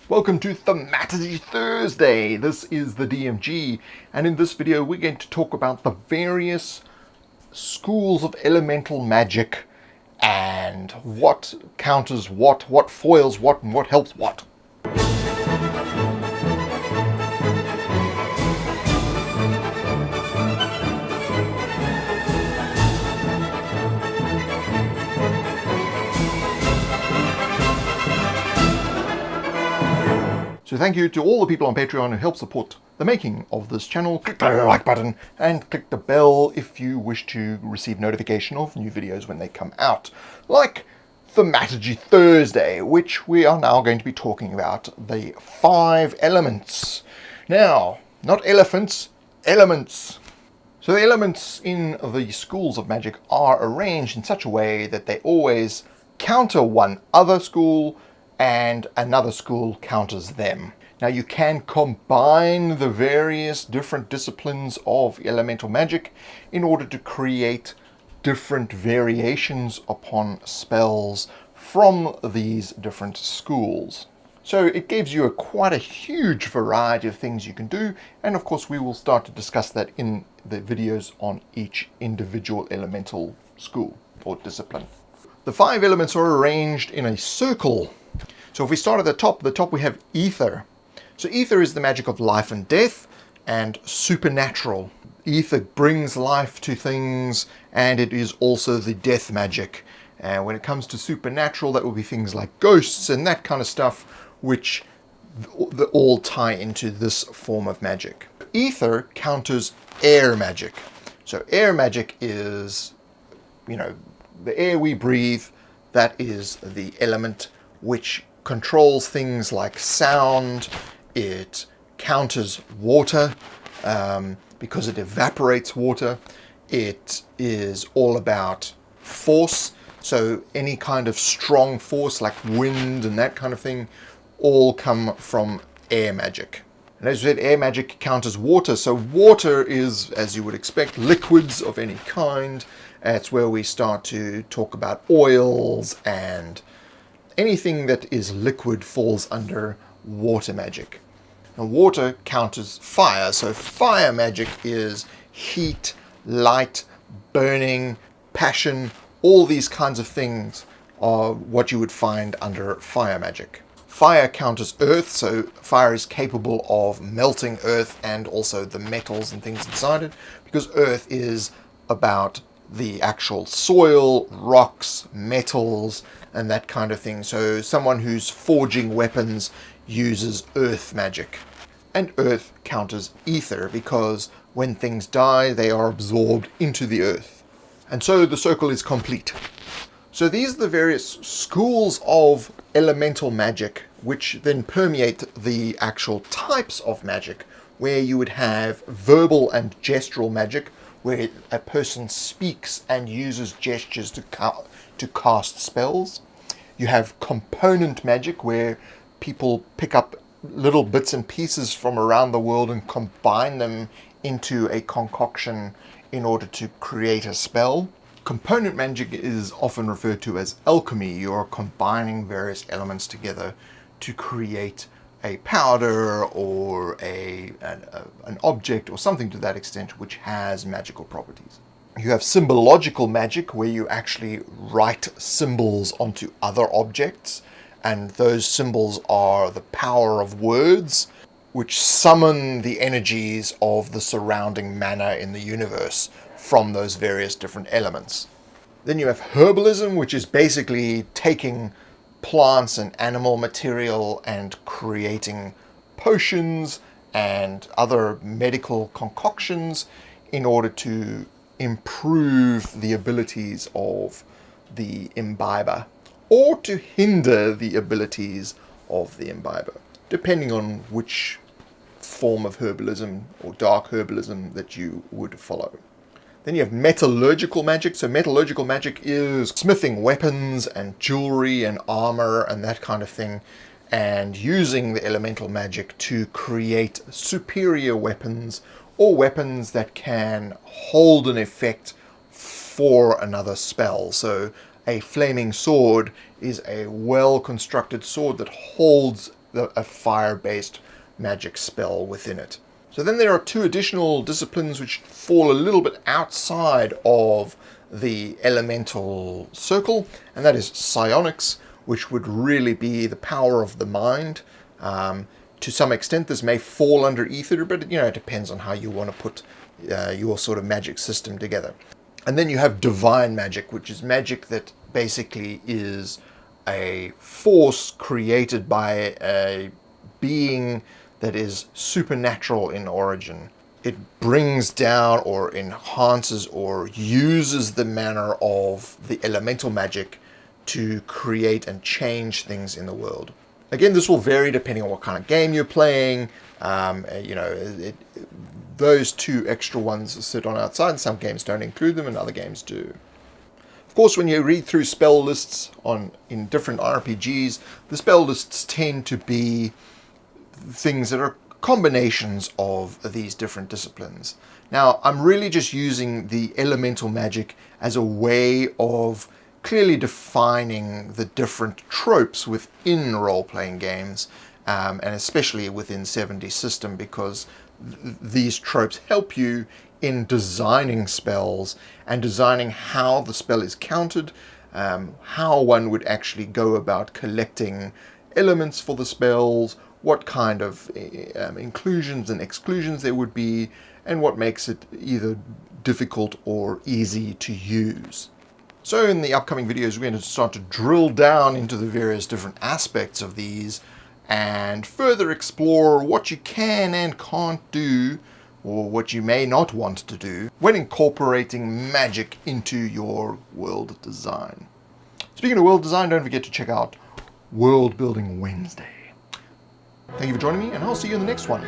Welcome to Thaumaturgy Thursday. This is the DMG, and in this video we're going to talk about the various schools of elemental magic and what counters what foils what, and what helps what. So thank you to all the people on Patreon who help support the making of this channel. Click the like button and click the bell if you wish to receive notification of new videos when they come out. Like Thaumaturgy Thursday, which we are now going to be talking about the 5 elements. Now, not elephants, elements. So the elements in the schools of magic are arranged in such a way that they always counter one other school and another school counters them. Now you can combine the various different disciplines of elemental magic in order to create different variations upon spells from these different schools. So it gives you quite a huge variety of things you can do, and of course we will start to discuss that in the videos on each individual elemental school or discipline. The 5 elements are arranged in a circle. So if we start at the top we have aether. So aether is the magic of life and death and supernatural. Aether brings life to things, and it is also the death magic. And when it comes to supernatural, that will be things like ghosts and that kind of stuff, which all tie into this form of magic. Aether counters air magic. So air magic is, the air we breathe. That is the element which controls things like sound. It counters water because it evaporates water. It is all about force. So any kind of strong force like wind and that kind of thing all come from air magic. And as I said, air magic counters water. So water is, as you would expect, liquids of any kind. That's where we start to talk about oils, and anything that is liquid falls under water magic. Now water counters fire, so fire magic is heat, light, burning, passion. All these kinds of things are what you would find under fire magic. Fire counters earth, so fire is capable of melting earth and also the metals and things inside it, because earth is about the actual soil, rocks, metals, and that kind of thing. So someone who's forging weapons uses earth magic. And earth counters ether, because when things die, they are absorbed into the earth. And so the circle is complete. So these are the various schools of elemental magic, which then permeate the actual types of magic, where you would have verbal and gestural magic, where a person speaks and uses gestures to cast spells. You have component magic, where people pick up little bits and pieces from around the world and combine them into a concoction in order to create a spell. Component magic is often referred to as alchemy. You are combining various elements together to create a powder or an object or something to that extent which has magical properties. You have symbological magic, where you actually write symbols onto other objects, and those symbols are the power of words, which summon the energies of the surrounding matter in the universe from those various different elements. Then you have herbalism, which is basically taking plants and animal material and creating potions and other medical concoctions in order to improve the abilities of the imbiber, or to hinder the abilities of the imbiber, depending on which form of herbalism or dark herbalism that you would follow. Then you have metallurgical magic. So metallurgical magic is smithing weapons and jewelry and armor and that kind of thing, and using the elemental magic to create superior weapons, or weapons that can hold an effect for another spell. So a flaming sword is a well-constructed sword that holds a fire-based magic spell within it. So then there are two additional disciplines which fall a little bit outside of the elemental circle, and that is psionics, which would really be the power of the mind. To some extent this may fall under aether, but it depends on how you want to put your sort of magic system together. And then you have divine magic, which is magic that basically is a force created by a being that is supernatural in origin. It brings down or enhances or uses the manner of the elemental magic to create and change things in the world. Again, this will vary depending on what kind of game you're playing. Those two extra ones sit on outside, and some games don't include them and other games do. Of course, when you read through spell lists in different RPGs, the spell lists tend to be things that are combinations of these different disciplines. Now, I'm really just using the elemental magic as a way of clearly defining the different tropes within role-playing games, and especially within 7D system, because these tropes help you in designing spells and designing how the spell is countered, how one would actually go about collecting elements for the spells, what kind of inclusions and exclusions there would be, and what makes it either difficult or easy to use. So in the upcoming videos, we're going to start to drill down into the various different aspects of these and further explore what you can and can't do, or what you may not want to do, when incorporating magic into your world design. Speaking of world design, don't forget to check out World Building Wednesday. Thank you for joining me, and I'll see you in the next one.